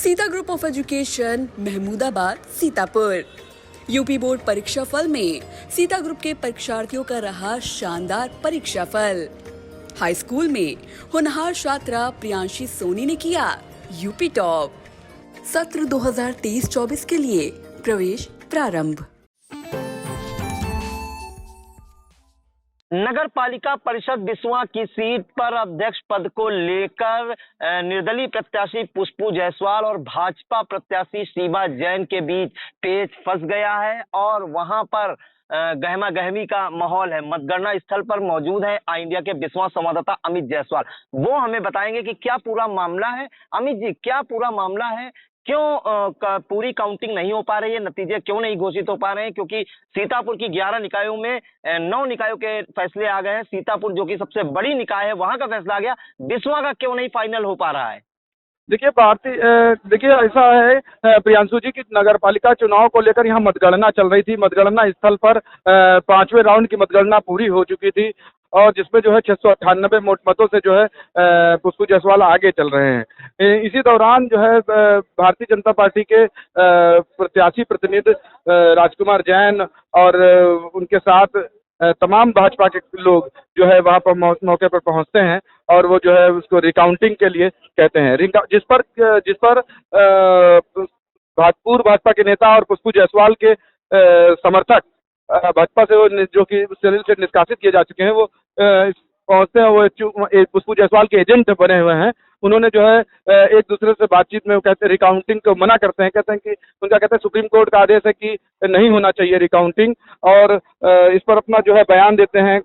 Sita group of education, Mahmudabad, Sitapur. UP board परीक्षा फल में सीता ग्रुप के परीक्षार्थियों का रहा शानदार परीक्षा फल। हाई स्कूल में होनहार छात्रा प्रियांशी सोनी ने किया यूपी टॉप। सत्र 2023-24 के लिए प्रवेश प्रारंभ। नगर पालिका परिषद बिस्वा की सीट पर अध्यक्ष पद को लेकर निर्दलीय प्रत्याशी पुष्पू जायसवाल और भाजपा प्रत्याशी सीमा जैन के बीच पेच फंस गया है और वहां पर गहमा गहमी का माहौल है। मतगणना स्थल पर मौजूद है आई इंडिया के बिस्वा संवाददाता अमित जायसवाल। वो हमें बताएंगे कि क्या पूरा मामला है। अमित जी, क्या पूरा मामला है? क्यों पूरी काउंटिंग नहीं हो पा रही है? नतीजे क्यों नहीं घोषित हो पा रहे हैं? क्योंकि सीतापुर की 11 निकायों में 9 निकायों के फैसले आ गए हैं। सीतापुर जो कि सबसे बड़ी निकाय है, वहां का फैसला आ गया। बिस्वा का क्यों नहीं फाइनल हो पा रहा है? देखिए ऐसा है, प्रियांशु जी की नगर पालिका चुनाव को लेकर यहाँ मतगणना चल रही थी। मतगणना स्थल पर 5वें राउंड की मतगणना पूरी हो चुकी थी और जिसमें जो है 698 मतों से जो है पुष्पू जायसवाल आगे चल रहे हैं। इसी दौरान जो है भारतीय जनता पार्टी के प्रत्याशी प्रतिनिधि राजकुमार जैन और उनके साथ तमाम भाजपा के लोग जो है वहां पर मौके पर पहुंचते हैं और वो जो है उसको रिकाउंटिंग के लिए कहते हैं। जिस पर पूर्व भाजपा के नेता और पुष्पू जायसवाल के समर्थक भाजपा से वो जो कि सैलिल से निष्कासित किए जा चुके हैं, वो पहुंचते हैं। वो पुष्पू जायसवाल के एजेंट बने हुए हैं। उन्होंने जो है एक दूसरे से बातचीत में वो कहते हैं रिकाउंटिंग को मना करते हैं। कहते हैं कि उनका कहते हैं सुप्रीम कोर्ट का आदेश है कि नहीं होना चाहिए रिकाउंटिंग, और इस पर अपना जो है बयान देते हैं।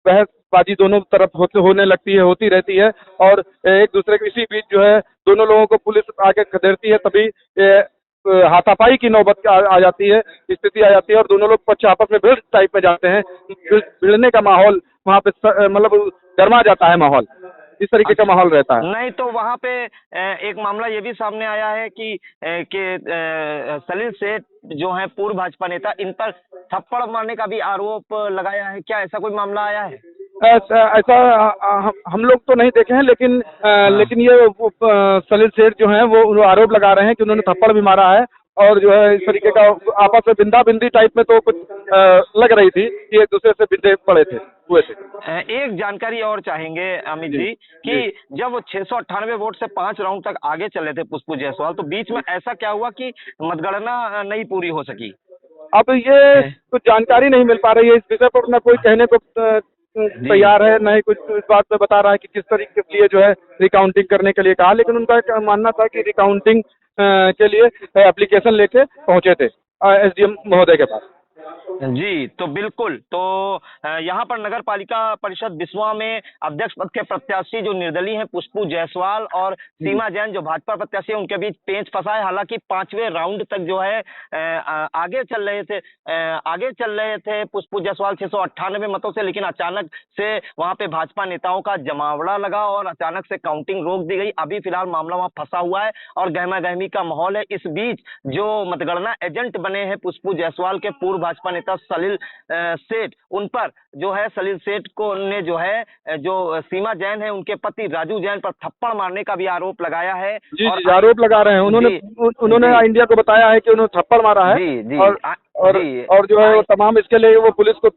बहसबाजी दोनों तरफ होने लगती है, होती रहती है और एक दूसरे के इसी बीच जो है दोनों लोगों को पुलिस आके खदेड़ती है। तभी हाथापाई की नौबत आ जाती है, स्थिति आ जाती है और दोनों लोग आपस में भिड़ टाइप में जाते हैं। भिड़ने का माहौल वहाँ पे मतलब गर्मा जाता है माहौल। इस तरीके का माहौल रहता है। नहीं तो वहां पे एक मामला ये भी सामने आया है कि सलील सेठ जो है पूर्व भाजपा नेता, इन पर थप्पड़ मारने का भी आरोप लगाया है। क्या ऐसा कोई मामला आया है? ऐसा हम लोग तो नहीं देखे हैं, लेकिन ये सलील सेठ जो हैं वो आरोप लगा रहे हैं कि उन्होंने थप्पड़ भी मारा है और जो है इस तरीके का आपस में बिंदा बिंदी टाइप में तो कुछ लग रही थी कि एक दूसरे से बिंदे पड़े थे, हुए थे। एक जानकारी और चाहेंगे अमित जी कि जब 698 वोट से 5 राउंड तक आगे चले थे पुष्पू जायसवाल, तो बीच में ऐसा क्या हुआ कि मतगणना नहीं पूरी हो सकी? अब ये कुछ जानकारी नहीं मिल पा रही है इस विषय पर। न कोई कहने को तैयार है, न ही कुछ इस बात पे बता रहा है कि किस तरीके के लिए जो है रिकाउंटिंग करने के लिए कहा। लेकिन उनका मानना था कि रिकाउंटिंग के लिए एप्लीकेशन लेके पहुंचे थे एसडीएम महोदय के पास। जी, तो बिल्कुल। तो यहाँ पर नगर पालिका परिषद बिस्वा में अध्यक्ष पद के प्रत्याशी जो निर्दलीय हैं पुष्पू जायसवाल और सीमा जैन जो भाजपा प्रत्याशी है, उनके बीच पेंच फंसा है। हालांकि 5वें राउंड तक जो है आगे चल रहे थे पुष्पू जायसवाल 698 मतों से, लेकिन अचानक से वहां पे भाजपा नेताओं का जमावड़ा लगा और अचानक से काउंटिंग रोक दी गई। अभी फिलहाल मामला वहां फंसा हुआ है और गहमा गहमी का माहौल है। इस बीच जो मतगणना एजेंट बने हैं पुष्पू जायसवाल के पूर्व भाजपा नेता सलील सेठ, उन पर जो है सलील सेठ को ने जो है जो सीमा जैन है उनके पति राजू जैन पर थप्पड़ मारने का भी आरोप लगाया है। और आरोप लगा रहे हैं। उन्होंने इंडिया को बताया है कि उन्होंने थप्पड़ मारा है। और जो है वो तमाम इसके लिए वो पुलिस को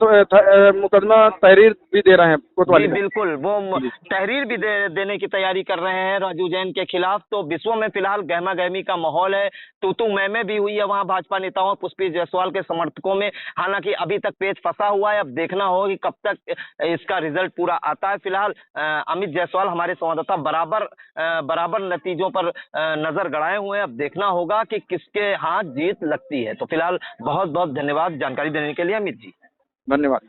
मुकदमा तहरीर भी दे रहे हैं कोतवाली में। बिल्कुल, वो तहरीर भी देने की तैयारी कर रहे हैं राजू जैन के खिलाफ। तो विश्व में फिलहाल गहमा गहमी का माहौल है। तू मैं भी हुई है वहां भाजपा नेताओं पुष्पू जायसवाल के समर्थकों में। हालांकि अभी तक पेच फंसा हुआ है। अब देखना होगा कि कब तक इसका रिजल्ट पूरा आता है। फिलहाल अमित जायसवाल हमारे संवाददाता बराबर नतीजों पर नजर गड़ाए हुए हैं। अब देखना होगा कि किसके हाथ जीत लगती है। तो फिलहाल बहुत बहुत धन्यवाद जानकारी देने के लिए अमित जी। धन्यवाद।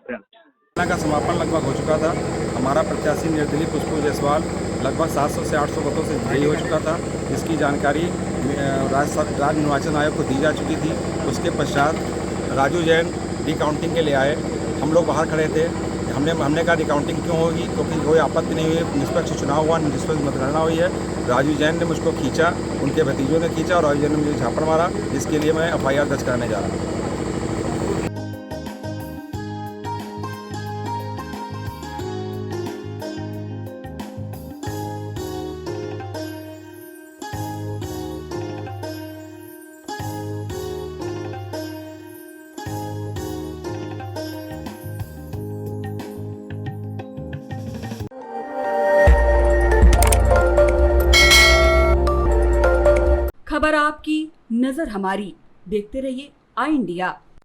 का समापन लगभग हो चुका था। हमारा प्रत्याशी निर्दलीय पुष्पू जायसवाल लगभग 700 से 800 वोटों से विजयी हो चुका था। इसकी जानकारी राज्य निर्वाचन आयोग को दी जा चुकी थी। उसके पश्चात राजू जैन रिकाउंटिंग के लिए आए। हम लोग बाहर खड़े थे। हमने कहा रिकाउंटिंग क्यों होगी, क्योंकि कोई आपत्ति नहीं हुई, निष्पक्ष चुनाव हुआ, निष्पक्ष मतगणना हुई है। राजू जैन ने मुझको खींचा, उनके भतीजों ने खींचा और राजू जैन ने मुझे झापड़ मारा, जिसके लिए मैं FIR दर्ज कराने जा रहा हूँ। खबर आपकी, नजर हमारी। देखते रहिए आई इंडिया।